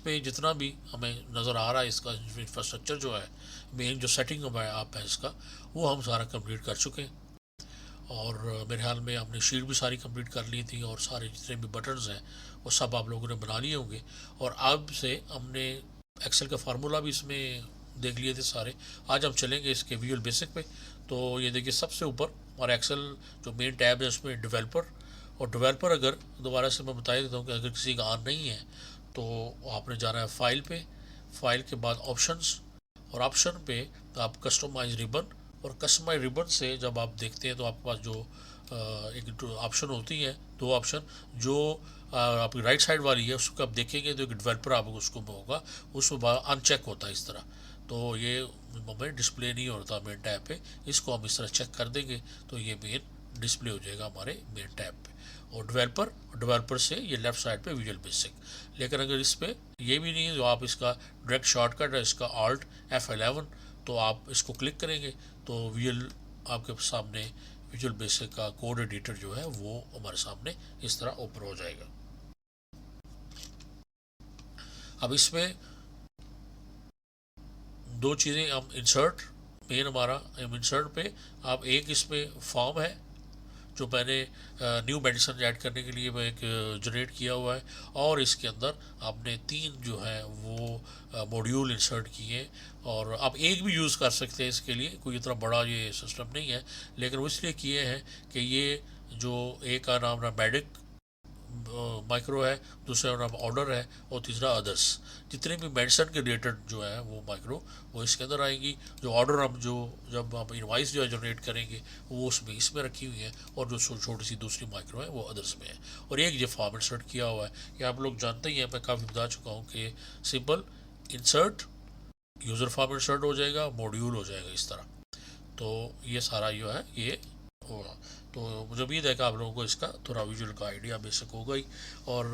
पे जितना भी हमें नज़र आ रहा है इसका इंफ्रास्ट्रक्चर जो है, मेन जो सेटिंग है आप है इसका, वो हम सारा कंप्लीट कर चुके हैं। और मेरे ख्याल में हमने शीट भी सारी कंप्लीट कर ली थी और सारे जितने भी बटन्स हैं वो सब आप लोगों ने बना लिए होंगे। और अब से हमने एक्सेल का फार्मूला भी इसमें देख लिए थे सारे। आज हम चलेंगे इसके विजुअल बेसिक पे। तो ये देखिए सबसे ऊपर हमारा एक्सेल जो मेन टैब है उसमें डेवलपर, और डेवलपर अगर दोबारा से मैं बता देता हूँ कि अगर किसी का ऑन नहीं है तो आपने जाना है फाइल पे, फाइल के बाद ऑप्शंस, और ऑप्शन पे आप कस्टमाइज रिबन, और कस्टमाइज रिबन से जब आप देखते हैं तो आपके पास जो एक ऑप्शन होती है, दो ऑप्शन, जो आपकी राइट साइड वाली है उसको आप देखेंगे तो एक डेवलपर आपको उसको होगा, उसमें अनचेक होता है इस तरह। तो ये हमें डिस्प्ले नहीं होता मेन टैब पे, इसको हम इस तरह चेक कर देंगे तो ये मेन डिस्प्ले हो जाएगा हमारे मेन टैब पे। और डेवलपर से ये लेफ्ट साइड पे विजुअल बेसिक। लेकिन अगर इस पर ये भी नहीं है जो आप इसका डायरेक्ट शॉर्टकट है इसका Alt F11, तो आप इसको क्लिक करेंगे तो विजुअल आपके सामने विजुअल बेसिक का कोड एडिटर जो है वो हमारे सामने इस तरह ओपन हो जाएगा। अब इसमें दो चीज़ें हम इंसर्ट, मेन हमारा इंसर्ट पे आप एक इसमें फॉर्म है जो मैंने न्यू मेडिसिन ऐड करने के लिए मैं एक जनरेट किया हुआ है, और इसके अंदर आपने तीन जो है वो मॉड्यूल इंसर्ट किए। और आप एक भी यूज़ कर सकते हैं, इसके लिए कोई इतना बड़ा ये सिस्टम नहीं है, लेकिन वो इसलिए किए हैं कि ये जो एक का नाम ना मेडिक माइक्रो है, दूसरा नाम ऑर्डर है, और तीसरा अदर्स, जितने भी मेडिसिन के रिलेटेड जो है वो माइक्रो वो इसके अंदर आएंगी। जो ऑर्डर हम जो जब हम इनवाइस जो है जनरेट करेंगे वो उसमें इसमें रखी हुई है, और जो छोटी सी दूसरी माइक्रो है वो अदर्स में है। और एक ये फॉर्म इंसर्ट किया हुआ है, ये आप लोग जानते ही हैं, मैं काफ़ी बता चुका हूँ कि simple insert, user form insert हो जाएगा, मॉड्यूल हो जाएगा इस तरह। तो ये सारा जो है ये होगा। तो मुझे उम्मीद है कि आप लोगों को इसका थोड़ा विजुअल का आइडिया बेसिक हो गई। और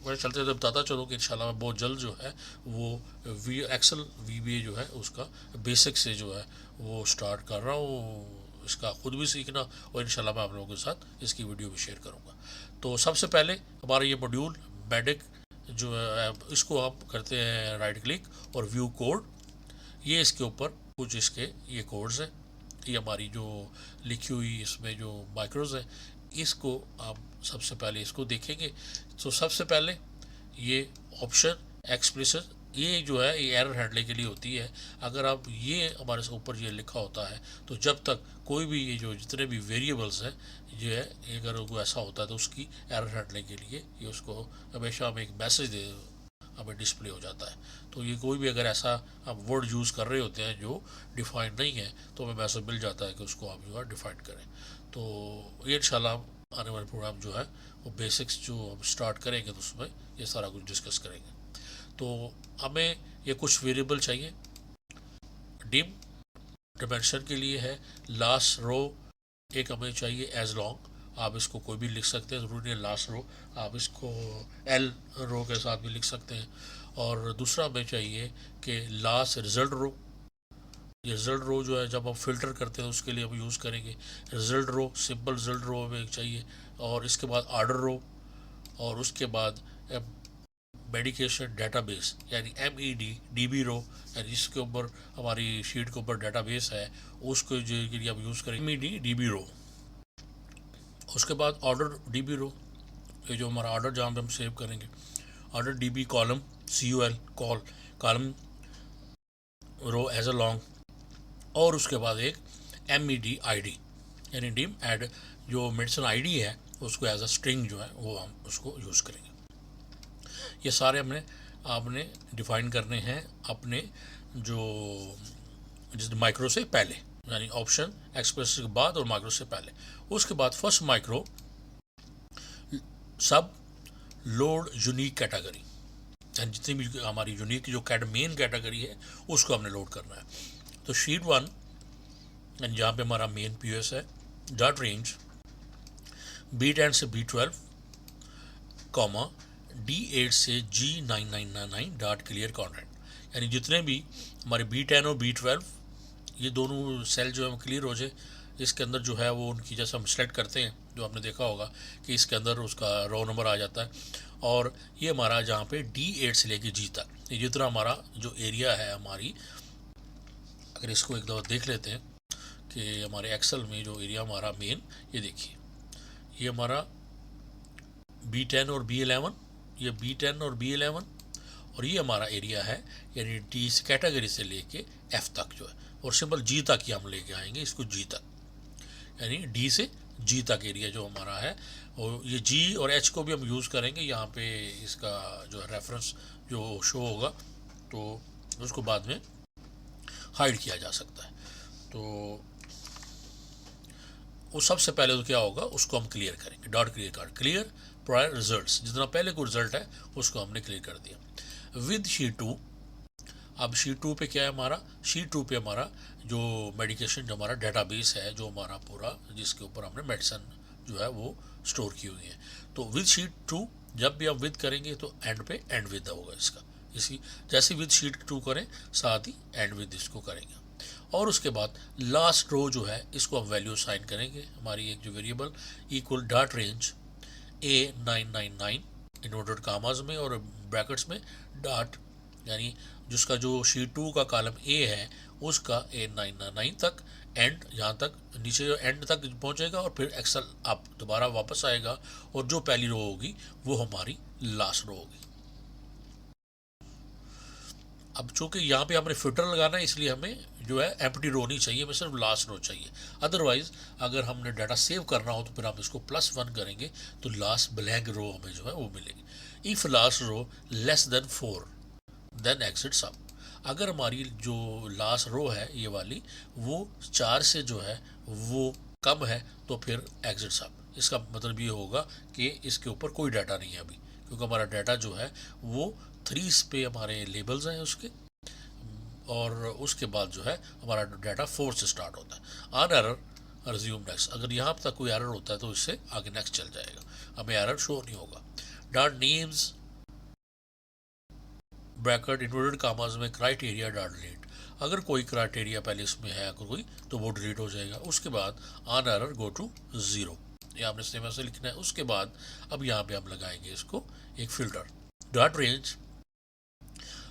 मैं चलते चलते बताता चलूँ कि इंशाल्लाह मैं बहुत जल्द जो है वो एक्सेल VBA जो है उसका बेसिक से जो है वो स्टार्ट कर रहा हूँ, इसका ख़ुद भी सीखना, और इंशाल्लाह मैं आप लोगों के साथ इसकी वीडियो भी शेयर करूँगा। तो सबसे पहले हमारा ये मॉड्यूल मेडिक जो है इसको आप करते हैं राइट क्लिक और व्यू कोड। ये इसके ऊपर कुछ इसके ये कोड्स हैं, ये हमारी जो लिखी हुई इसमें जो माइक्रोज है, इसको आप सबसे पहले इसको देखेंगे। तो सबसे पहले ये ऑप्शन एक्सप्लिसिट, ये जो है ये एरर हैंडलिंग के लिए होती है। अगर आप ये हमारे से ऊपर ये लिखा होता है तो जब तक कोई भी ये जो जितने भी वेरिएबल्स हैं जो है, अगर वो ऐसा होता है तो उसकी एरर हैंडलिंग के लिए ये उसको हमेशा हम एक मैसेज दे हमें डिस्प्ले हो जाता है। तो ये कोई भी अगर ऐसा आप वर्ड यूज़ कर रहे होते हैं जो डिफाइंड नहीं है तो हमें मैसेज मिल जाता है कि उसको आप जो है डिफाइंड करें। तो ये इंशाल्लाह आने वाले प्रोग्राम जो है वो बेसिक्स जो हम स्टार्ट करेंगे तो उसमें ये सारा कुछ डिस्कस करेंगे। तो हमें ये कुछ वेरिएबल चाहिए। डिम डिमेंशन के लिए है लास्ट रो, एक हमें चाहिए एज लॉन्ग, आप इसको कोई भी लिख सकते हैं, ज़रूरी नहीं लास्ट रो, आप इसको L रो के साथ भी लिख सकते हैं। और दूसरा हमें चाहिए कि लास्ट रिज़ल्ट रो, ये रिज़ल्ट रो जो है जब हम फिल्टर करते हैं उसके लिए हम यूज़ करेंगे रिज़ल्ट रो, सिंपल रिज़ल्ट रो हमें चाहिए। और इसके बाद ऑर्डर रो, और उसके बाद मेडिकेशन डेटाबेस यानी MED रो, यानी इसके ऊपर हमारी शीट के ऊपर डेटाबेस है उसको जो के लिए हम यूज़ करेंगे MED रो। उसके बाद ऑर्डर DB रो, ये जो हमारा ऑर्डर जहाँ पे हम सेव करेंगे, order DB column COL col column row as a long, और उसके बाद एक MED ID यानी डिम ऐड जो मेडिसिन ID है उसको एज अ स्ट्रिंग जो है वो हम उसको यूज़ करेंगे। ये सारे आपने डिफाइन करने हैं अपने जो जिस माइक्रो से पहले, यानी ऑप्शन एक्सप्रेस के बाद और माइक्रो से पहले। उसके बाद फर्स्ट माइक्रो सब लोड यूनिक कैटेगरी, यानी जितनी भी हमारी यूनिक जो मेन कैटेगरी है उसको हमने लोड करना है। तो शीट 1 जहाँ पे हमारा मेन POS है, डॉट रेंज B10 से B12 कॉमा D8 से G9999 डॉट क्लियर कॉन्टेंट, यानी जितने भी हमारे B10 और B12 ये दोनों सेल जो है क्लियर हो जाए। इसके अंदर जो है वो उनकी जैसे हम सेलेक्ट करते हैं जो आपने देखा होगा कि इसके अंदर उसका रो नंबर आ जाता है, और ये हमारा जहाँ पे D8 से लेके G तक ये जितना हमारा जो एरिया है हमारी, अगर इसको एक दफ़ा देख लेते हैं कि हमारे एक्सेल में जो एरिया हमारा मेन, ये देखिए ये हमारा B10 और B11, ये B10 और B11, और ये हमारा एरिया है यानी डी कैटेगरी से लेके F तक जो है, और सिंपल G तक ही हम लेके आएंगे इसको, G तक, यानी D से G तक एरिया जो हमारा है। और ये G और H को भी हम यूज़ करेंगे यहाँ पे, इसका जो है रेफरेंस जो शो होगा तो उसको बाद में हाइड किया जा सकता है। तो वो सबसे पहले तो क्या होगा, उसको हम क्लियर करेंगे, डॉट क्लियर प्रायर रिजल्ट्स, जितना पहले को रिजल्ट है उसको हमने क्लियर कर दिया। विद शीट 2, अब शीट 2 पे क्या है हमारा, शीट 2 पे हमारा जो मेडिकेशन, जो हमारा डेटाबेस है, जो हमारा पूरा जिसके ऊपर हमने मेडिसिन जो है वो स्टोर की हुई है। तो विद शीट 2 जब भी आप विद करेंगे तो एंड पे एंड विद होगा इसका, इसी जैसे विद शीट 2 करें साथ ही एंड विद इसको करेंगे। और उसके बाद लास्ट रो जो है इसको हम वैल्यू साइन करेंगे, हमारी एक जो variable equal dot range A999 inverted commas में और ब्रैकेट्स में डॉट, यानी जिसका जो शीट 2 का कॉलम A है उसका A999 तक एंड, यहाँ तक नीचे जो एंड तक पहुँचेगा, और फिर एक्सेल आप दोबारा वापस आएगा और जो पहली रो होगी वो हमारी लास्ट रो होगी। अब चूंकि यहाँ पे हमने फिल्टर लगाना है इसलिए हमें जो है एम्प्टी रो नहीं चाहिए, हमें सिर्फ लास्ट रो चाहिए। अदरवाइज अगर हमने डाटा सेव करना हो तो फिर हम इसको +1 करेंगे तो लास्ट ब्लैंक रो हमें जो है वो मिलेगी। If last row less than 4 then exit sub, अगर हमारी जो लास्ट रो है ये वाली वो 4 से जो है वो कम है तो फिर एग्जिट सब। इसका मतलब ये होगा कि इसके ऊपर कोई डाटा नहीं है अभी, क्योंकि हमारा डाटा जो है वो 3 पे हमारे लेबल्स हैं उसके, और उसके बाद जो है हमारा डाटा 4 से स्टार्ट होता है। ऑन एरर रिज्यूम नेक्स्ट, अगर यहाँ तक कोई एरर होता है तो इससे आगे नेक्स्ट चल जाएगा, हमें एरर शो नहीं होगा। Dot names bracket inverted commas में क्राइटेरिया डॉट डिलीट, अगर कोई क्राइटेरिया पहले इसमें है अगर कोई तो वो डिलीट हो जाएगा। उसके बाद ऑन एरर गो टू 0, ये आपने सेम ऐसे लिखना है। उसके बाद अब यहाँ पे हम लगाएंगे इसको एक फिल्टर डॉट रेंज।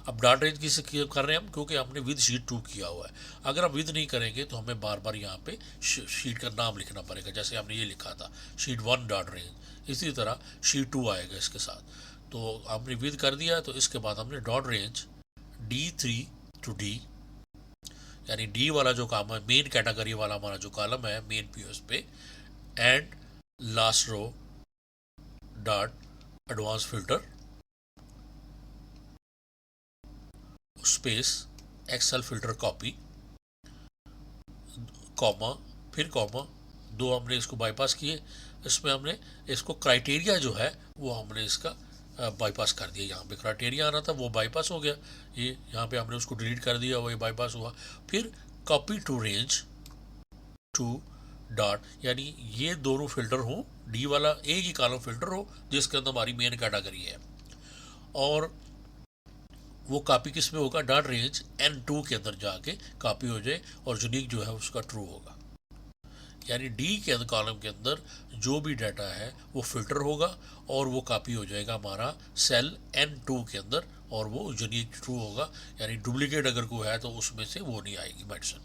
अब डॉट रेंज किसे कर रहे हैं हम, क्योंकि हमने विद शीट 2 किया हुआ है। अगर हम विद नहीं करेंगे तो हमें बार बार यहाँ पे शीट का नाम लिखना पड़ेगा, जैसे हमने ये लिखा था शीट 1 डॉट रेंज, इसी तरह शीट 2 आएगा इसके साथ। तो हमने विद कर दिया, तो इसके बाद हमने dot range D3 to D, यानी D वाला जो काम है मेन कैटेगरी वाला हमारा जो कॉलम है मेन POS पे, and last row dot advance filter space excel filter copy, comma फिर कॉमा, 2 हमने इसको बाईपास किए। इसमें हमने इसको क्राइटेरिया जो है वो हमने इसका बाईपास कर दिया, यहाँ पे क्राइटेरिया आना था वो बाईपास हो गया, ये यहाँ पे हमने उसको डिलीट कर दिया, वही बाईपास हुआ। फिर copy to range to dot, यानी ये दोनों फिल्टर हो, D वाला एक ही कॉलम फिल्टर हो जिसके अंदर हमारी मेन कैटेगरी है, और वो कॉपी किस में होगा, डॉट रेंज N2 के अंदर जाके कॉपी हो जाए और यूनिक जो है उसका ट्रू होगा। यानी D के अंदर कॉलम के अंदर जो भी डाटा है वो फिल्टर होगा और वो कॉपी हो जाएगा हमारा सेल N2 के अंदर, और वो यूनिक ट्रू होगा, यानी डुप्लीकेट अगर कोई है तो उसमें से वो नहीं आएगी medicine.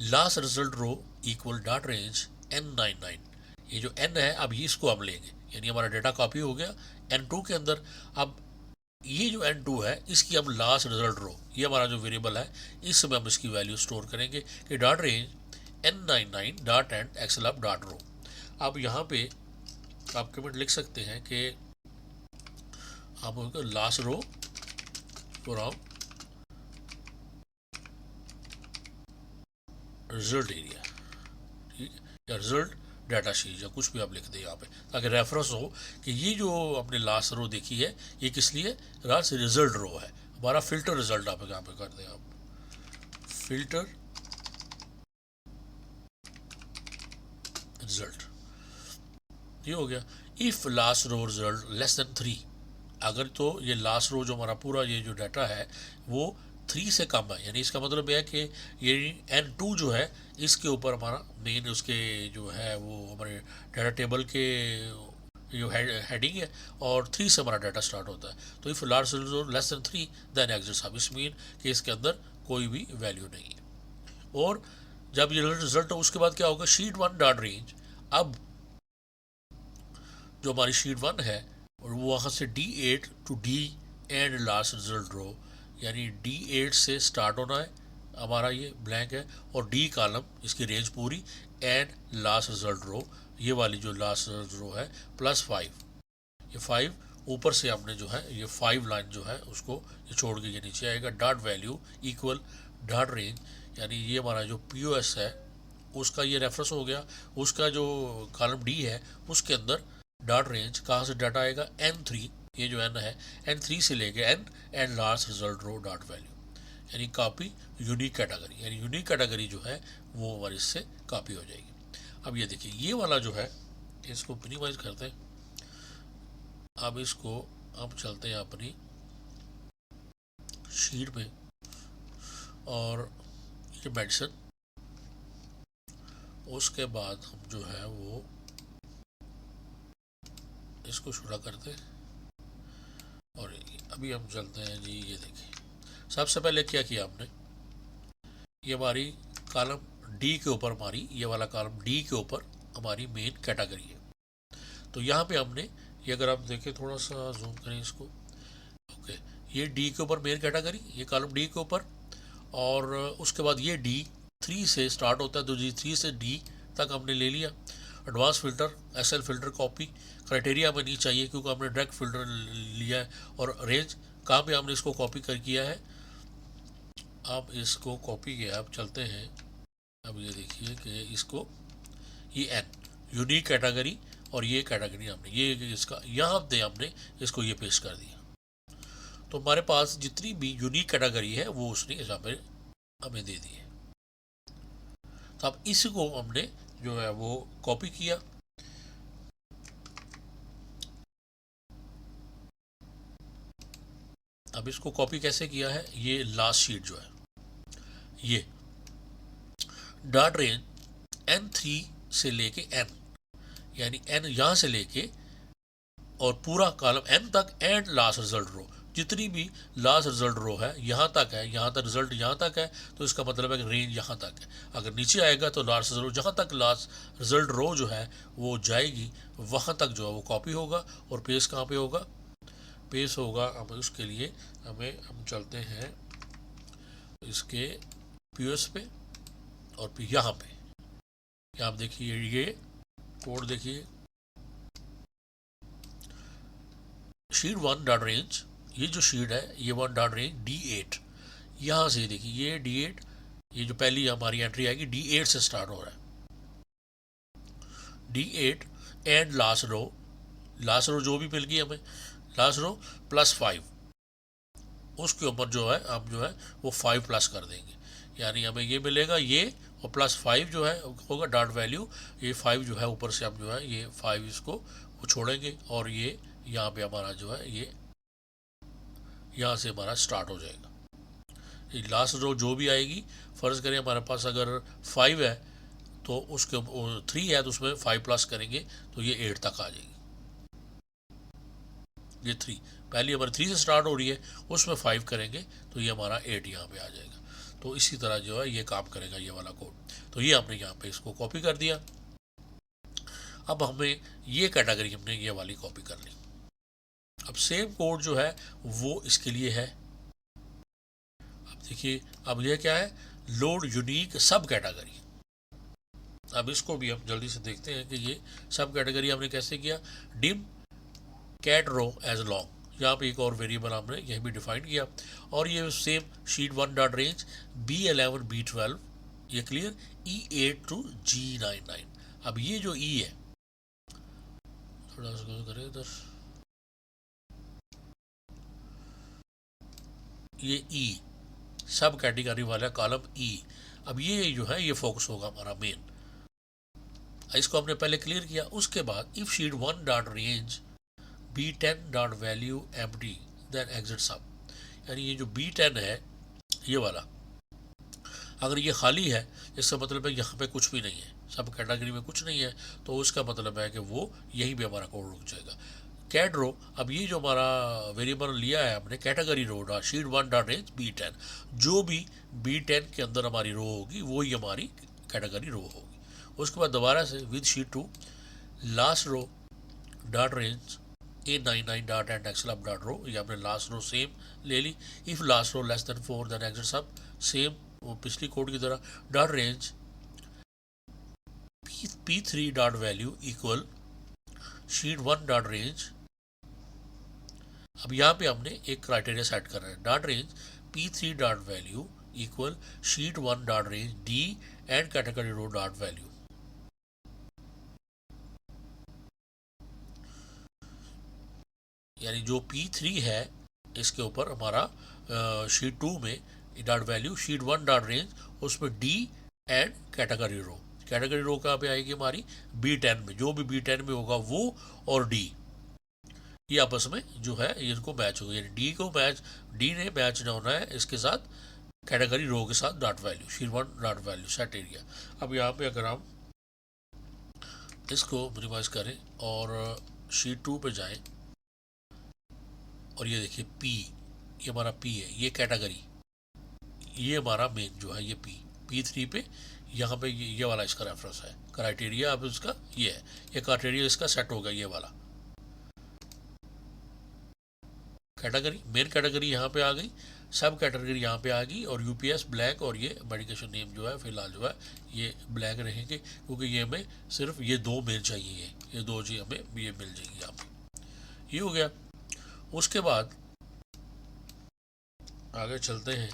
Last result row equal dot range N99, ये जो N है अब इसको हम लेंगे, यानी हमारा डाटा कॉपी हो गया N2 के अंदर। अब ये जो N2 है इसकी हम लास्ट रिजल्ट रो, ये हमारा जो वेरिएबल है इसमें हम इसकी वैल्यू स्टोर करेंगे कि dot range N99 dot end excel dot row. अब यहाँ पे आप कमेंट लिख सकते हैं कि आप last row from result area, ठीक है, या रिजल्ट डाटा शीट या कुछ भी आप लिख दें यहाँ पे, ताकि रेफरेंस हो कि ये जो हमने लास्ट रो देखी है ये किस लिए, लास्ट रिजल्ट रो है हमारा। फिल्टर रिजल्ट आप यहाँ पे कर दें, आप फिल्टर रिजल्ट, ये हो गया। If last row result less than 3, अगर तो ये लास्ट रो जो हमारा पूरा ये जो डाटा है वो 3 से कम है, यानी इसका मतलब यह है कि ये N2 जो है इसके ऊपर हमारा मेन उसके जो है वो हमारे डाटा टेबल के जो हेडिंग है, और 3 से हमारा डाटा स्टार्ट होता है। तो if large result less than 3 then exit sub, इस मीन कि इसके अंदर कोई भी वैल्यू नहीं है। और जब ये रिजल्ट हो उसके बाद क्या होगा, शीट 1 डॉट रेंज। अब जो हमारी शीट 1 है और वो वहाँ से D8 to D end last result row, यानी D8 से स्टार्ट होना है, हमारा ये ब्लैंक है, और D कॉलम इसकी रेंज पूरी, एंड लास्ट रिजल्ट रो, ये वाली जो लास्ट रिजल्ट रो है +5, ये 5 ऊपर से आपने जो है ये 5 लाइन जो है उसको ये छोड़ के ये नीचे आएगा। Dot value equal dot range, यानी ये हमारा जो POS है उसका ये रेफरेंस हो गया, उसका जो कॉलम D है उसके अंदर डॉट रेंज कहाँ से डाटा आएगा, N3, ये जो N है N3 से लेके N and last result row dot value, यानी कॉपी यूनिक कैटेगरी, यानी यूनिक कैटेगरी जो है वो हमारी इससे कॉपी हो जाएगी। अब ये देखिए ये वाला जो है इसको मिनिमाइज करते हैं। अब इसको अब चलते हैं अपनी शीट पे, और ये मेडिसिन, उसके बाद हम जो है वो इसको शुरू करते हैं, और अभी हम चलते हैं जी। ये देखिए सबसे पहले क्या किया हमने, ये हमारी कॉलम D के ऊपर, हमारी ये वाला कॉलम D के ऊपर हमारी मेन कैटेगरी है। तो यहाँ पे हमने ये, अगर आप देखें थोड़ा सा जूम करें इसको, ओके, ये D के ऊपर मेन कैटेगरी, ये कॉलम D के ऊपर, और उसके बाद ये D3 से स्टार्ट होता है, तो D3 से D तक हमने ले लिया। Advance filter, SL filter copy criteria हमें नहीं चाहिए क्योंकि हमने डायरेक्ट फिल्टर लिया है। और रेंज कहाँ पे हमने इसको कॉपी कर किया है, अब इसको कॉपी किया। अब चलते हैं, अब ये देखिए कि इसको ये N यूनिक कैटेगरी, और ये कैटेगरी हमने ये इसका यहाँ पे हमने इसको ये पेस्ट कर दिया। तो हमारे पास जितनी भी यूनिक कैटेगरी है वो उसने यहाँ पे हमें दे दी है। तो अब इसको हमने जो है वो कॉपी किया। अब इसको कॉपी कैसे किया है, ये लास्ट शीट जो है ये डॉट रेंज N3 से लेके N, यानी N यहाँ से लेके और पूरा कॉलम N तक एंड लास्ट रिजल्ट रो, जितनी भी लास्ट रिजल्ट रो है यहाँ तक है, यहाँ तक रिजल्ट यहाँ तक है, तो इसका मतलब है कि रेंज यहाँ तक है। अगर नीचे आएगा तो लास्ट रिजल्ट, जहाँ तक लास्ट रिजल्ट रो जो है वो जाएगी वहाँ तक जो है वो कॉपी होगा। और पेस्ट कहाँ पे होगा, पेस्ट होगा हमें उसके लिए हम चलते हैं इसके POS पे, और फिर यहाँ पे आप देखिए ये कोड देखिए, शीट 1 डॉट रेंज, ये जो शीट है ये 1 डॉट रेंज D8, यहाँ से देखिए ये D8, ये जो पहली हमारी एंट्री आएगी D8 से स्टार्ट हो रहा है, D8 एंड लास्ट रो जो भी मिल गई हमें, लास्ट रो +5, उसके ऊपर जो है हम जो है वो 5 प्लस कर देंगे, यानी हमें ये मिलेगा ये, और +5 जो है होगा डॉट वैल्यू, ये 5 जो है ऊपर से हम जो है ये 5 इसको वो छोड़ेंगे, और ये यहाँ पे हमारा जो है ये यहाँ से हमारा स्टार्ट हो जाएगा। ये लास्ट रो जो भी आएगी, फ़र्ज़ करें हमारे पास अगर 5 है तो उसके 3 है तो उसमें 5 प्लस करेंगे तो ये 8 तक आ जाएगी। ये 3 पहली हमारी 3 से स्टार्ट हो रही है, उसमें 5 करेंगे तो ये हमारा 8 यहाँ पे आ जाएगा। तो इसी तरह जो है ये काम करेगा ये वाला कोड। तो ये हमने यहाँ पे इसको कॉपी कर दिया। अब हमें ये कैटेगरी हमने ये वाली कॉपी कर ली। अब सेम कोड जो है वो इसके लिए है। अब देखिए अब ये क्या है, लोड यूनिक सब कैटेगरी। अब इसको भी हम जल्दी से देखते हैं कि ये सब कैटेगरी हमने कैसे किया। डिम कैट रो एज लॉन्ग, यहाँ पे एक और वेरिएबल हमने यह भी डिफाइन किया। और ये same sheet 1 dot range B11 B12, ये क्लियर, E8 टू G99। अब ये जो E है, थोड़ा सा करें इधर, ये E सब कैटेगरी वाला कॉलम E, अब ये जो है ये फोकस होगा हमारा मेन। इसको हमने पहले क्लियर किया। उसके बाद if sheet 1 dot range B10 dot value empty then exit sub, यानी ये जो B10 है ये वाला, अगर ये खाली है इसका मतलब है यहाँ पे कुछ भी नहीं है, सब कैटेगरी में कुछ नहीं है, तो उसका मतलब है कि वो यहीं पे हमारा कोड रुक जाएगा। कैट रो, अब ये जो हमारा वेरिएबल लिया है हमने category row dot sheet one dot range B10, जो भी B10 के अंदर हमारी रो होगी वो ही हमारी कैटेगरी रो होगी। उसके बाद दोबारा से with sheet 2 last row dot range A99 dot end excel dot row, ये हमने लास्ट रो सेम ले ली। If last row less than 4 then exit sub, same वो पिछली कोड की तरह। Dot range P3 dot value equal sheet 1 dot range. अब यहाँ पे हमने एक क्राइटेरिया सेट कर रहे हैं, dot range P3 dot value equal sheet 1 dot range D and category row dot value. यानी जो P3 है इसके ऊपर हमारा शीट 2 में dot value sheet 1 dot range, उसमें D and category row. Category row कहाँ पे आएगी हमारी B10 में, जो भी B10 में होगा वो और D ये आपस में जो है इनको मैच होगा। यानी डी को मैच, डी ने मैच ना होना है इसके साथ कैटेगरी रो के साथ dot value sheet 1 dot value set area. अब यहाँ पे अगर हम इसको मिनिमाइज करें और शीट 2 पे जाएं और ये देखिए P, ये हमारा P है, ये कैटेगरी, ये हमारा मेन जो है ये P3 पे यहाँ पे ये वाला इसका रेफरेंस है क्राइटेरिया। अब इसका ये है, ये क्राइटेरिया इसका सेट होगा, ये वाला कैटेगरी, मेन कैटेगरी यहाँ पे आ गई, सब कैटेगरी यहाँ पे आ गई, और यूपीएस ब्लैंक, और ये मेडिकेशन नेम जो है फिलहाल जो है ये ब्लैंक रहेंगे, क्योंकि ये हमें सिर्फ ये दो मिल चाहिए, ये दो चीज़ हमें ये मिल जाएगी यहाँ पे। ये हो गया। उसके बाद आगे चलते हैं,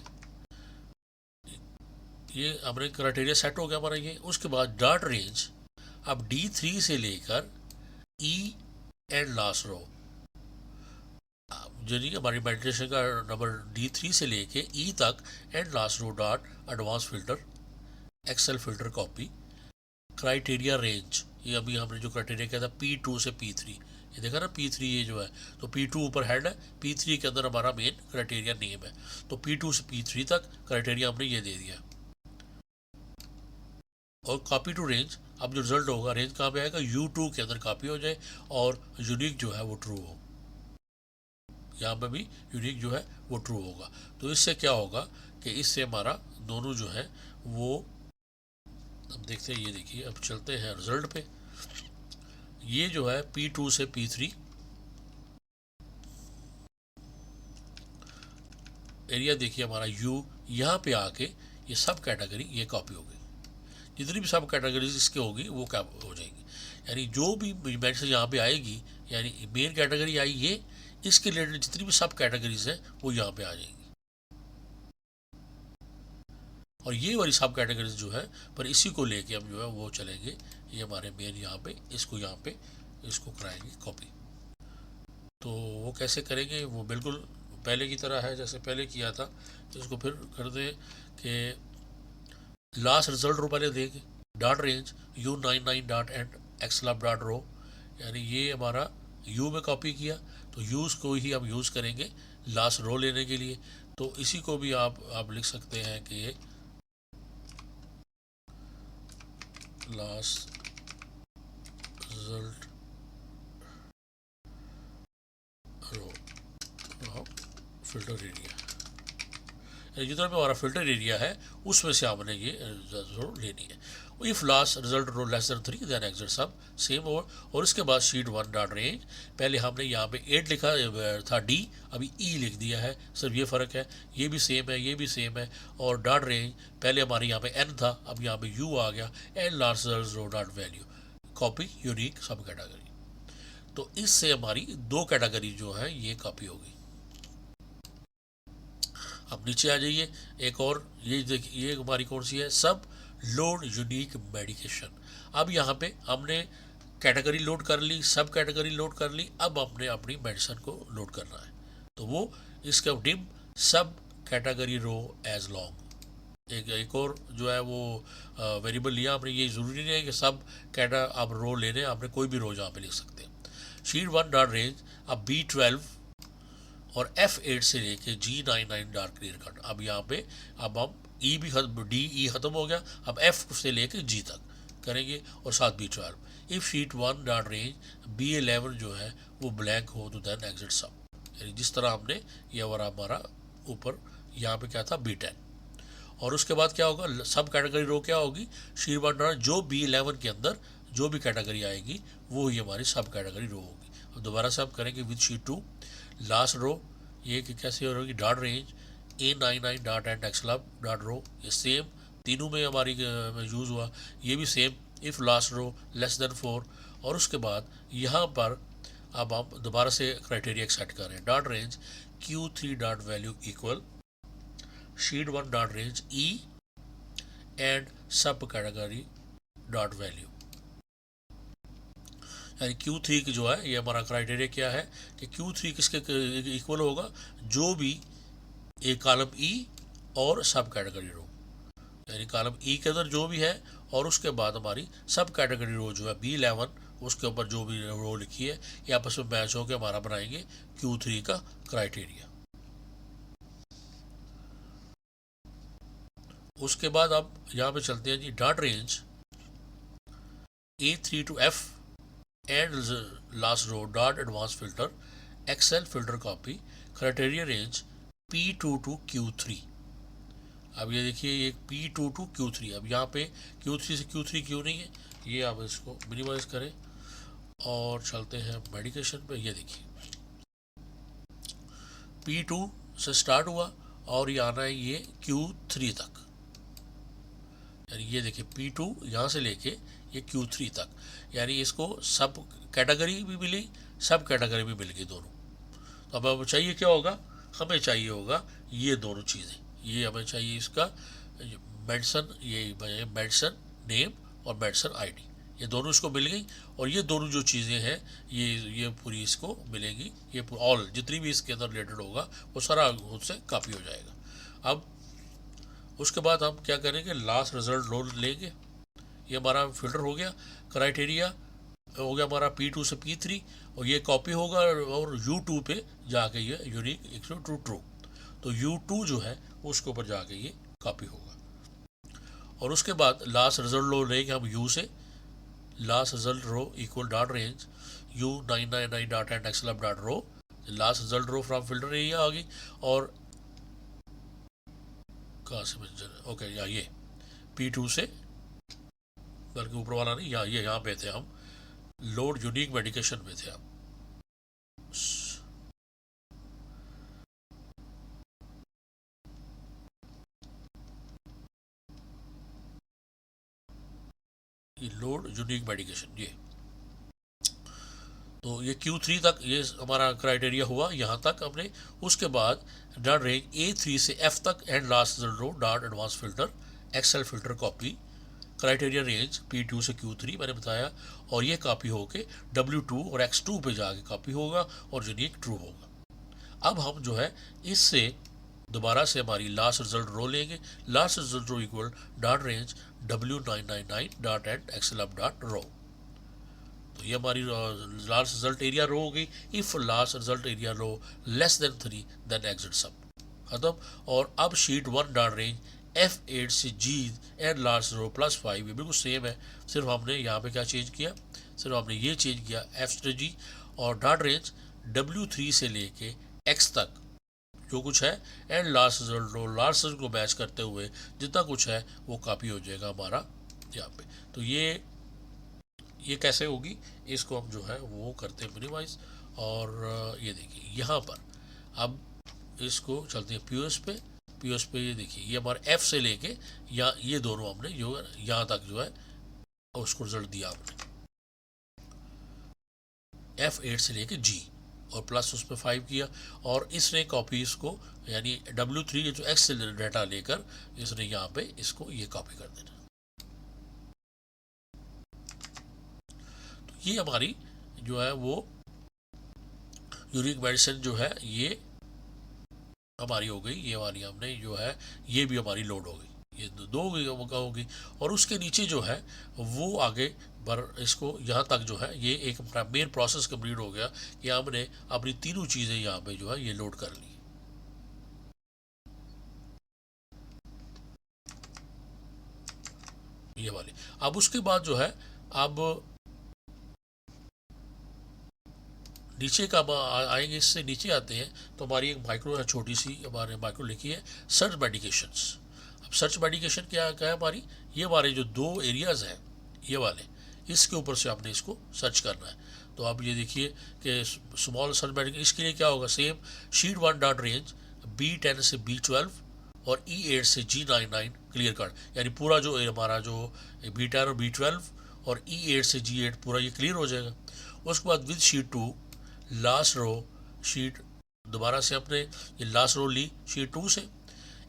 ये हमने क्राइटेरिया सेट हो गया हमारा ये। उसके बाद डॉट रेंज अब D3 से लेकर E एंड लास्ट रो, यानी हमारी मेडिटेशन का नंबर D3 से लेके E तक and last row dot advance filter excel filter copy criteria range. ये अभी हमने जो क्राइटेरिया किया था P2 से P3, ये देखा ना P3 ये जो है, तो P2 ऊपर हेड है, P3 के अंदर हमारा मेन क्राइटेरिया नेम है, तो P2 से P3 तक क्राइटेरिया हमने ये दे दिया। और कॉपी टू रेंज, अब जो रिजल्ट होगा रेंज कहाँ पे आएगा, U2 के अंदर कॉपी हो जाए और यूनिक जो है वो ट्रू हो, यहाँ पे भी यूनिक जो है वो ट्रू होगा। तो इससे क्या होगा कि इससे हमारा दोनों जो है वो, अब देखते हैं, ये देखिए अब चलते हैं रिजल्ट पे। ये जो है P2 से P3 एरिया देखिए हमारा U, यहाँ पे आके ये सब कैटेगरी ये कॉपी हो गई, जितनी भी सब कैटेगरीज इसके होगी वो क्या हो जाएगी, यानी जो भी मैसेज यहाँ पे आएगी, यानी मेन कैटेगरी आई ये, इसके रिलेटेड जितनी भी सब कैटेगरीज हैं वो यहाँ पे आ जाएंगी, और ये वाली सब कैटेगरीज जो है पर इसी को लेके हम जो है वो चलेंगे, ये हमारे मेन यहाँ पे इसको कराएंगे कॉपी। तो वो कैसे करेंगे, वो बिल्कुल पहले की तरह है जैसे पहले किया था। तो इसको फिर कर दें कि लास्ट रिजल्ट रो पहले देंगे, dot range U99 dot end excel dot row, यानी ये हमारा U में कॉपी किया, तो यूज़ को ही हम यूज़ करेंगे लास्ट रो लेने के लिए। तो इसी को भी आप लिख सकते हैं कि लास्ट रिजल्ट रो फिल्टर एरिया, जितना भी हमारा फिल्टर एरिया है उसमें से हमने ये रो लेनी है। If last result row less than 3 then exit sub, same और इसके बाद शीट 1 डॉट रेंज, पहले हमने यहाँ पे 8 लिखा था D, अभी E लिख दिया है, सिर्फ ये फ़र्क है, ये भी सेम है ये भी सेम है। और डॉट रेंज पहले हमारे यहाँ पे N था, अब यहाँ पे U आ गया, and last result row dot value copy unique subcategory. तो इससे हमारी दो कैटेगरी जो है ये कॉपी होगी। अब नीचे आ जाइए, एक और ये देखिए, ये हमारी कौन सी है, सब लोड यूनिक मेडिकेशन। अब यहाँ पे हमने कैटेगरी लोड कर ली, सब कैटेगरी लोड कर ली, अब हमने अपनी मेडिसिन को लोड करना है, तो वो इसका डिम सब कैटेगरी रो एज लॉन्ग, एक और जो है वो वेरिएबल लिया हमने। ये ज़रूरी नहीं है कि सब कैटा आप रो लेने, आपने कोई भी रो यहाँ पे लिख सकते हैं। शीट 1 डॉट रेंज अब B12 और F8 से लेके G99 डॉट क्लियर कट। अब यहाँ पे अब हम E भी D E ख़त्म हो गया, अब F से लेके G तक करेंगे और साथ B12। If sheet 1 dot range B11 जो है वो ब्लैंक हो तो देन एग्जिट सब, यानी जिस तरह हमने ये वाला हमारा ऊपर यहाँ पे क्या था B10। और उसके बाद क्या होगा, सब कैटेगरी रो क्या होगी, शीट 1 डॉट जो B11 के अंदर जो भी कैटेगरी आएगी वो ही हमारी सब कैटेगरी रो होगी। अब दोबारा से हम करेंगे विद शीट 2। लास्ट रो ये कि कैसे हो रही, dot range A99 dot end excel up dot row, ये सेम तीनों में हमारी यूज़ हुआ, ये भी same if last row less than 4। और उसके बाद यहाँ पर अब हम दोबारा से क्राइटेरिया सेट कर रहे हैं, dot range Q3 dot value equal sheet 1 dot range E and सब कैटेगरी डॉट वैल्यू, यानी Q3 की जो है ये हमारा क्राइटेरिया क्या है कि Q3 किसके इक्वल होगा, जो भी एक कॉलम E और सब कैटेगरी रो, यानी कॉलम E के अंदर जो भी है और उसके बाद हमारी सब कैटेगरी रो जो है B11 उसके ऊपर जो भी रो लिखी है ये आपस में मैच होकर हमारा बनाएंगे Q3 का क्राइटेरिया। उसके बाद अब यहाँ पे चलते हैं जी, dot range A3 to F end last row dot advance filter excel filter copy criteria range P2 to Q3। अब ये देखिए ये P2 टू Q3, अब यहाँ पे Q3 से Q3 क्यों नहीं है, ये आप इसको मिनिमाइज करें और चलते हैं मेडिकेशन पे। ये देखिए P2 से स्टार्ट हुआ और ये आना है ये Q3 तक, यानी ये देखिए P2 यहाँ से लेके ये Q3 तक, यानी इसको सब कैटेगरी भी मिली सब कैटेगरी भी मिल गई दोनों। तो अब हमें चाहिए क्या होगा, हमें चाहिए होगा ये दोनों चीज़ें, ये हमें चाहिए इसका मेडिसन, ये मेडिसन नेम और मेडिसन आईडी, ये दोनों इसको मिल गई। और ये दोनों जो चीज़ें हैं ये पूरी इसको मिलेंगी, ये ऑल जितनी भी इसके अंदर रिलेटेड होगा वो सारा उससे कॉपी हो जाएगा। अब उसके बाद हम क्या करेंगे, लास्ट रिजल्ट रो लेंगे, ये हमारा फिल्टर हो गया, क्राइटेरिया हो गया हमारा P2 से P3 और ये कॉपी होगा और U2 पे जाके ये यूनिक इक्वल टू ट्रू, तो U2 जो है उसके ऊपर जाके ये कॉपी होगा। और उसके बाद लास्ट रिजल्ट रो लेंगे हम U से, last result row equal dot range U999 dot end excel up dot row, last result row from filter area आ गई। और कहाँ से मेंशन, ओके या ये P2 से, बल्कि ऊपर वाला नहीं, ये यहाँ पे थे हम, लोड यूनिक मेडिकेशन में थे हम। ये लोड यूनिक मेडिकेशन, ये तो ये Q3 तक ये हमारा क्राइटेरिया हुआ, यहाँ तक हमने। उसके बाद डॉट रेंज A3 से F तक and last row dot advance filter excel filter copy criteria range P2 से Q3 मैंने बताया, और ये कॉपी होके W2 और X2 पे जाके कॉपी होगा और यूनिक ट्रू होगा। अब हम जो है इससे दोबारा से हमारी लास्ट रिजल्ट रो लेंगे, last result row equal dot range W999 dot end excel up dot row, तो ये हमारी लास्ट रिजल्ट एरिया रो हो गई। If last result area row less than 3 then exit sub, खत्म। और अब शीट 1 डॉट रेंज F8 से G एंड लास्ट रो +5, ये बिल्कुल सेम है, सिर्फ हमने यहाँ पे क्या चेंज किया, सिर्फ हमने ये चेंज किया F से G। और डॉट रेंज W3 से लेके X तक जो कुछ है and last result row last result को मैच करते हुए जितना कुछ है वो कॉपी हो जाएगा हमारा यहाँ पे। तो ये कैसे होगी, इसको हम जो है वो करते हैं मिनिमाइज। और ये देखिए यहाँ पर अब इसको चलते हैं पीओएस पे ये देखिए ये हमारे F से लेके या ये दोनों हमने जो यहाँ तक जो है उसको रिजल्ट दिया हमने F8 से लेके G और प्लस उसमें 5 किया। और इसने कॉपी इसको यानी W3 जो X से डाटा लेकर इसने यहाँ पे इसको ये कॉपी कर देना। ये हमारी जो है वो यूनिक मेडिसिन जो है ये हमारी हो गई, ये वाली हमने जो है ये भी हमारी लोड हो गई, ये दो होगी। और उसके नीचे जो है वो आगे पर इसको यहाँ तक जो है ये एक मेन प्रोसेस कंप्लीट हो गया कि हमने अपनी तीनों चीज़ें यहाँ पे जो है ये लोड कर ली। ये वाली। अब उसके बाद जो है, अब नीचे का आएंगे, इससे नीचे आते हैं तो हमारी एक माइक्रो है, छोटी सी हमारे माइक्रो लिखी है सर्च मेडिकेशंस। अब सर्च मेडिकेशन क्या क्या है हमारी, ये हमारे जो दो एरियाज़ हैं ये वाले, इसके ऊपर से आपने इसको सर्च करना है। तो आप ये देखिए कि स्मॉल सर्च मेडिकेशन, इसके लिए क्या होगा, same sheet 1 dot range B10 से B12 और E8 से G99 क्लियर कट, यानी पूरा जो हमारा जो B10 और B12 और E8 से G8 पूरा ये क्लियर हो जाएगा। उसके बाद with sheet 2 last row, sheet दोबारा से अपने ये लास्ट रो ली शीट 2 से,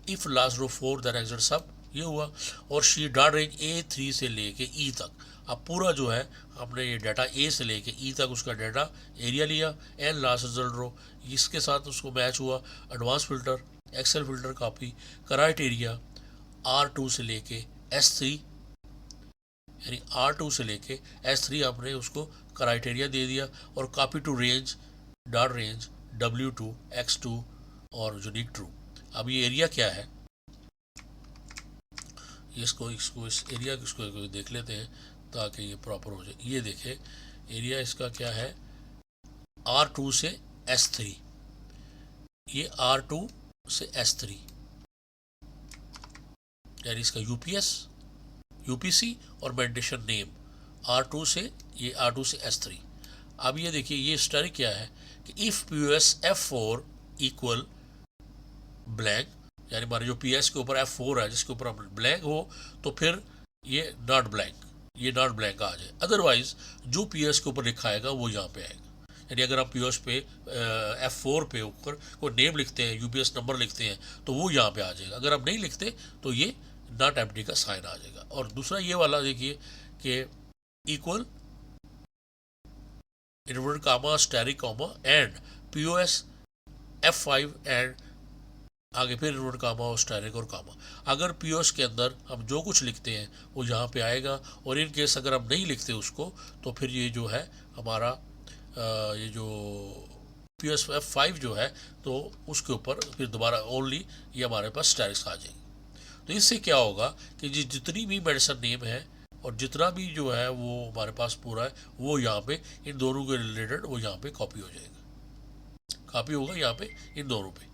if last row 4 then exit sub, ये हुआ। और शीट डॉट रेंज A3 से लेके E तक, अब पूरा जो है हमने ये डाटा A से लेके E तक उसका डाटा एरिया लिया, एंड लास्ट रिजल्ट रो, इसके साथ उसको मैच हुआ advance filter, excel filter copy, criteria R2 से लेके S3, यानी R2 से लेके S3 आपने उसको क्राइटेरिया दे दिया, और copy to range dot range W2 X2 और यूनिक ट्रू। अब ये एरिया क्या है, इसको इसको इस एरिया को देख लेते हैं ताकि ये प्रॉपर हो जाए। ये देखें एरिया इसका क्या है, R2 से S3, ये R2 से S3, यानी इसका UPC और मेडिटेशन नेम R2 से, ये R2 से S3। अब ये देखिए ये स्टोरी क्या है कि if POS F4 equal blank, यानी हमारे जो PS के ऊपर F4 है जिसके ऊपर हम ब्लैंक हो, तो फिर ये नॉट ब्लैंक, ये नॉट ब्लैंक आ जाए। अदरवाइज जो PS के ऊपर लिखा आएगा वो यहाँ पे आएगा। यानी अगर आप POS पे F4 पे ऊपर कोई नेम लिखते हैं, UPS नंबर लिखते हैं, तो वो यहाँ पे आ जाएगा। अगर आप नहीं लिखते तो ये नॉट एम्प्टी का साइन आ जाएगा। और दूसरा ये वाला देखिए कि equal inverted comma asterisk comma and POS F5 and आगे फिर इनवर्टेड कामा और स्टैरिक और कामा। अगर POS के अंदर हम जो कुछ लिखते हैं वो यहाँ पे आएगा, और इन केस अगर हम नहीं लिखते उसको तो फिर ये जो है हमारा ये जो POS F5 जो है तो उसके ऊपर फिर दोबारा ओनली ये हमारे पास स्टैरिक्स आ जाएंगे। तो इससे क्या होगा कि जितनी भी मेडिसिन नेम है और जितना भी जो है वो हमारे पास पूरा है, वो यहाँ पे इन दोनों के रिलेटेड वो यहाँ पे कॉपी हो जाएगा, कॉपी होगा यहाँ पे इन दोनों पे,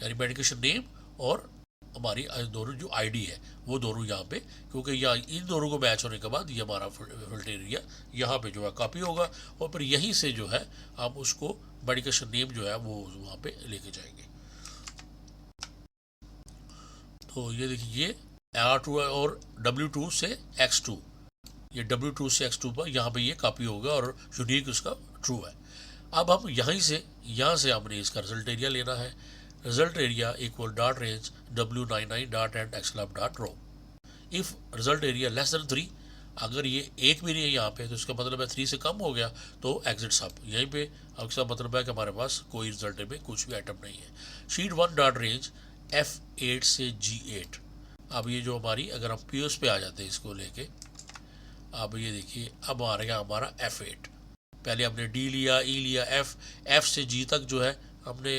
यानी मेडिकेशन नेम और हमारी दोनों जो आईडी है वो दोनों यहाँ पे, क्योंकि यहाँ इन दोनों को मैच होने के बाद ये हमारा फिल्टर एरिया यहाँ पे जो है कॉपी होगा, और फिर यहीं से जो है हम उसको मेडिकेशन नेम जो है वो वहाँ पे लेके जाएंगे। तो ये देखिए ये R2 और W2 से X2, ये W2 से X2 पर यहाँ पे ये कॉपी होगा और यूनिक उसका ट्रू है। अब हम यहाँ से हमने इसका रिजल्ट एरिया लेना है। Result area equal dot range W99 dot end excel up dot row. If result area less than 3, अगर ये एक भी नहीं है यहाँ पे तो इसका मतलब है 3 से कम हो गया तो एग्जिट सब यहीं पे। अब इसका मतलब है कि हमारे पास कोई रिजल्ट में कुछ भी आइटम नहीं है। शीट 1 डॉट रेंज F8 से G8। अब ये जो हमारी, अगर हम POS पे आ जाते हैं इसको लेके, अब ये देखिए अब आ गया हमारा F8। पहले हमने D लिया, E लिया, F से G तक जो है हमने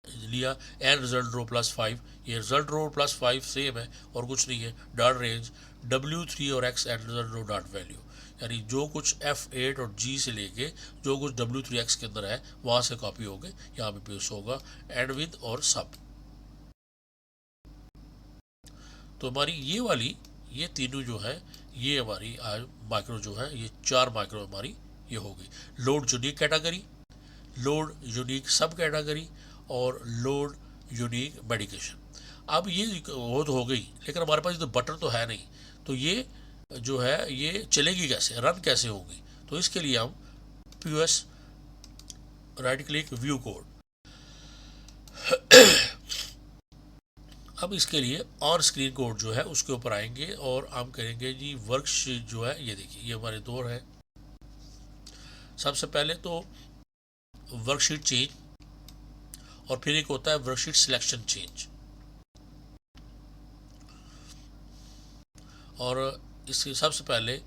लिया, एंड रिजल्ट रो +5। ये रिजल्ट रो +5 सेम है और कुछ नहीं है। डॉट रेंज W3 और X and result row dot value, यानी जो कुछ F8 और G से लेके जो कुछ W3X के अंदर है वहाँ से कॉपी हो गए, यहाँ पे POS होगा एंड विद और सब। तो हमारी ये वाली ये तीनों जो है ये हमारी आज माइक्रो जो है ये 4 माइक्रो हमारी ये हो गई। Load unique category, load unique सब कैटेगरी और लोड यूनिक मेडिकेशन। अब ये वो तो हो गई, लेकिन हमारे पास तो बटन तो है नहीं, तो ये जो है ये चलेगी कैसे, रन कैसे होगी। तो इसके लिए हम POS right click view code. अब इसके लिए ऑन स्क्रीन कोड जो है उसके ऊपर आएंगे और हम करेंगे जी वर्कशीट जो है, ये देखिए ये हमारे दो है। सबसे पहले तो वर्कशीट चेंज और फिर एक होता है वर्कशीट सिलेक्शन चेंज। और इसके सबसे पहले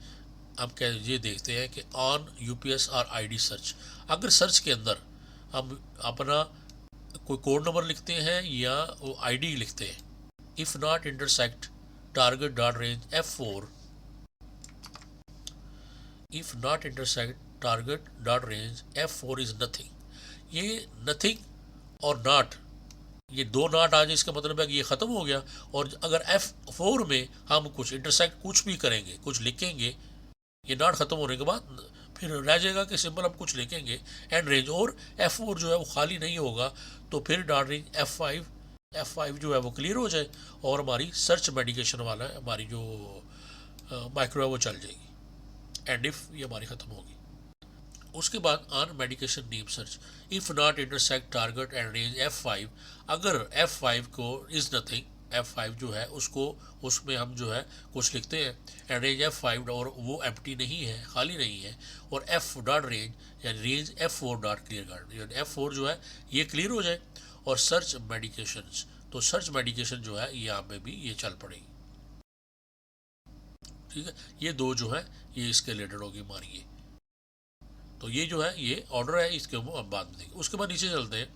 हम ये देखते हैं कि ऑन UPS और ID सर्च। अगर सर्च के अंदर हम अपना कोई कोड नंबर लिखते हैं या वो ID लिखते हैं, if not intersect target dot range f4, if not intersect target dot range f4 is nothing. ये nothing और not, ये दो नॉट आ जाए इसका मतलब है कि ये ख़त्म हो गया। और अगर F4 में हम कुछ इंटरसेक्ट कुछ भी करेंगे, कुछ लिखेंगे, ये नॉट ख़त्म होने के बाद फिर रह जाएगा कि सिंपल हम कुछ लिखेंगे एंड रेंज, और F4 जो है वो खाली नहीं होगा, तो फिर डॉट रेंज F5 जो है वो क्लियर हो जाए और हमारी सर्च मेडिकेशन वाला है, हमारी जो माइक्रो है वो चल जाएगी, एंड इफ़ ये हमारी ख़त्म होगी। उसके बाद on medication name search, if not intersect target and range F5, अगर F5 को इज़ नथिंग, F5 जो है उसको, उसमें हम जो है कुछ लिखते हैं एंड रेंज F5 और वो एम्प्टी नहीं है, खाली नहीं है, और F डॉट रेंज यानी रेंज F4 डॉट क्लियर कर, यानी F4 जो है ये क्लियर हो जाए, और सर्च मेडिकेशंस, तो सर्च मेडिकेशन जो है यहाँ पे भी ये चल पड़ेगी। ठीक है, ये दो जो है ये इसके रिलेटेड होगी हमारी ये, तो ये जो है ये ऑर्डर है, इसके हम बाद में देखेंगे। उसके बाद नीचे चलते हैं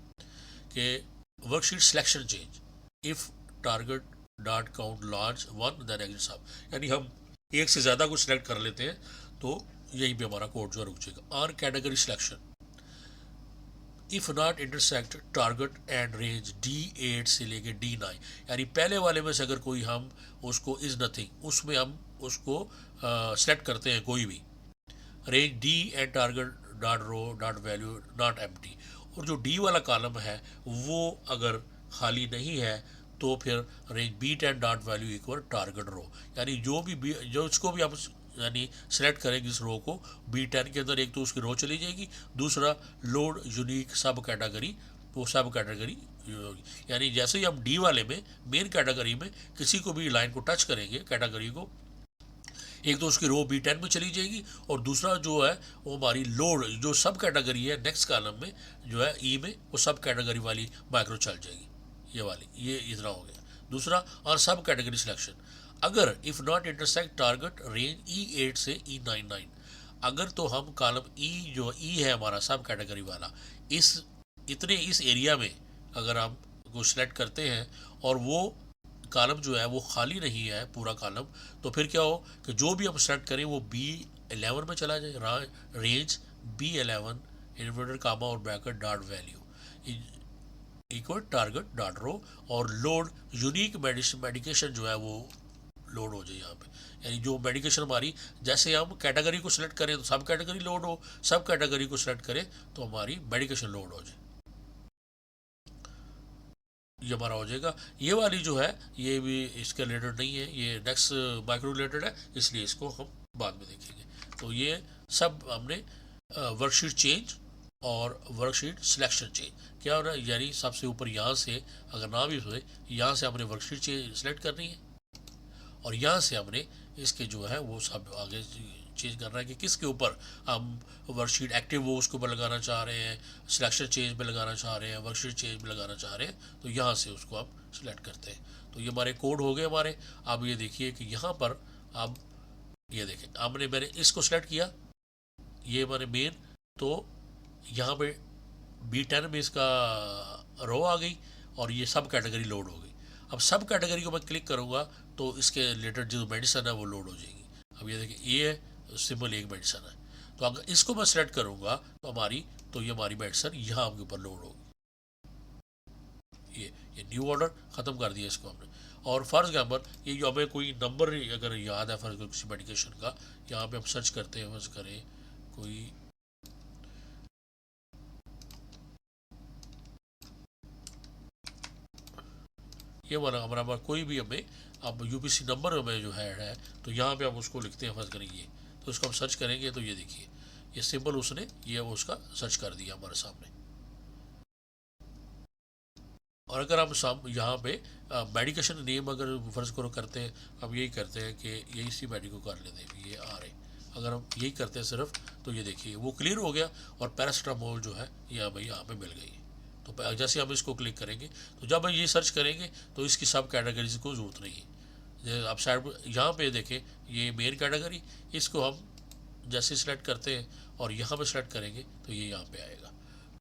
कि worksheet selection change, if target dot count large one then exit sub, यानी हम एक से ज़्यादा कुछ सिलेक्ट कर लेते हैं तो यहीं पे हमारा कोड जो है रुक जाएगा। On category selection, if not intersect target and range D8 से लेके D9, यानी पहले वाले में से अगर कोई हम उसको इज़ नथिंग, उसमें हम उसको सेलेक्ट करते हैं कोई भी, range D and target dot row dot value not empty, और जो D वाला कॉलम है वो अगर खाली नहीं है तो फिर range B10 dot value equal target row, यानी जो भी जो इसको भी आप यानी सेलेक्ट करेंगे इस रो को, B10 के अंदर एक तो उसकी रो चली जाएगी, दूसरा लोड यूनिक सब कैटेगरी, वो सब कैटेगरी, यानी जैसे ही हम D वाले में मेन कैटेगरी में किसी को भी लाइन को टच करेंगे कैटेगरी को, एक तो उसकी रो B10 में चली जाएगी, और दूसरा जो है वो हमारी लोड जो सब कैटेगरी है नेक्स्ट कॉलम में जो है E में, वो सब कैटेगरी वाली माइक्रो चल जाएगी, ये वाली, ये इतना हो गया। दूसरा और सब कैटेगरी सिलेक्शन, अगर if not intersect target range E8 से E99, अगर तो हम कॉलम E जो E है हमारा सब कैटेगरी वाला, इस एरिया में अगर हम को सिलेक्ट करते हैं और वो कॉलम जो है वो खाली नहीं है पूरा कॉलम, तो फिर क्या हो कि जो भी हम सेलेक्ट करें वो B11 में चला जाए, रेंज B11 इन्वर्टर कामा और bracket dot value equal target dot row, और लोड यूनिक मेडिकेशन जो है वो लोड हो जाए यहाँ पे, यानी जो मेडिकेशन हमारी, जैसे हम कैटेगरी को सिलेक्ट करें तो सब कैटेगरी लोड हो, सब कैटेगरी को सिलेक्ट करें तो हमारी मेडिकेशन लोड हो जाए, ये हमारा हो जाएगा। ये वाली जो है ये भी इसके रिलेटेड नहीं है, ये नेक्स्ट माइक्रो रिलेटेड है, इसलिए इसको हम बाद में देखेंगे। तो ये सब हमने वर्कशीट चेंज और वर्कशीट सिलेक्शन चेंज क्या हो रहा है, यानी सबसे ऊपर यहाँ से अगर ना भी हुए, यहाँ से हमने वर्कशीट चेंज सेलेक्ट करनी है, और यहाँ से हमने इसके जो है वो सब आगे चेंज करना है कि किसके ऊपर हम वर्कशीट एक्टिव वो उसके ऊपर लगाना चाह रहे हैं, सिलेक्शन चेंज में लगाना चाह रहे हैं, वर्कशीट चेंज में लगाना चाह रहे हैं, तो यहाँ से उसको आप सिलेक्ट करते हैं। तो ये हमारे कोड हो गए हमारे। अब ये देखिए कि यहाँ पर अब ये देखें मैंने इसको सिलेक्ट किया, ये हमारे मेन, तो यहाँ पे B10 में इसका रो आ गई और ये सब कैटेगरी लोड हो गई। अब सब कैटेगरी को मैं क्लिक करूँगा तो इसके रिलेटेड जो मेडिसन है वो लोड हो जाएगी। अब ये देखिए ये सिंपल एक मेडिसन है, तो अगर इसको मैं सेलेक्ट करूँगा तो ये हमारी मेडिसन यहाँ आपके ऊपर लोड होगी। ये न्यू ऑर्डर ख़त्म कर दिया इसको हमने। और फर्ज एग्जाम्पल ये जो हमें कोई नंबर अगर याद है फर्ज किसी मेडिकेशन का, यहाँ पे हम सर्च करते हैं, फर्ज करें कोई ये वाला हमारा कोई भी हमें अब UPC नंबर हमें जो है तो यहाँ पे हम उसको लिखते हैं, फर्ज करेंगे तो उसको हम सर्च करेंगे तो ये देखिए ये सिंपल उसने ये वो उसका सर्च कर दिया हमारे सामने। और अगर हम यहाँ पे मेडिकेशन नेम अगर फर्ज करो करते हैं, हम यही करते हैं कि यही सी मेडिको कर लेते हैं, ये आ रहे, अगर हम यही करते हैं सिर्फ तो ये देखिए वो क्लियर हो गया और पैरासिटामोल जो है ये हमें यहाँ पे मिल गई। तो जैसे हम इसको क्लिक करेंगे तो जब हम ये सर्च करेंगे तो इसकी सब कैटेगरीज को ज़रूरत नहीं है। आप साइड यहाँ पे देखें ये मेन कैटेगरी, इसको हम जैसे सिलेक्ट करते हैं और यहाँ पे सिलेक्ट करेंगे तो ये यहाँ पे आएगा।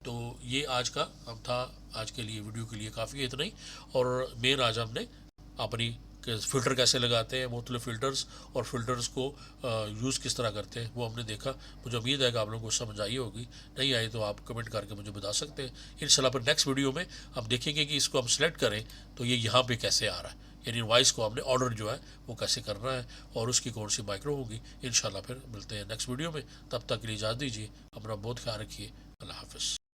तो ये आज का हम था, आज के लिए वीडियो के लिए काफ़ी है इतना ही। और मेन आज हमने अपनी फ़िल्टर कैसे लगाते हैं, मुख्तलिफ फ़िल्टर्स और फ़िल्टर्स को यूज़ किस तरह करते हैं, वो हमने देखा। मुझे उम्मीद है कि आप लोगों को समझ आई होगी। नहीं आई तो आप कमेंट करके मुझे बता सकते हैं। इंशाल्लाह फिर नेक्स्ट वीडियो में हम देखेंगे कि इसको हम सेलेक्ट करें तो ये यहाँ पे कैसे आ रहा है, यानी वॉइस को हमने ऑर्डर जो है वो कैसे करना है और उसकी कौन सी माइक्रो होगी। इंशाल्लाह फिर मिलते हैं नेक्स्ट वीडियो में। तब तक के लिए इजाज़त दीजिए, अपना बहुत ख्याल रखिए। अल्लाह हाफ़िज़।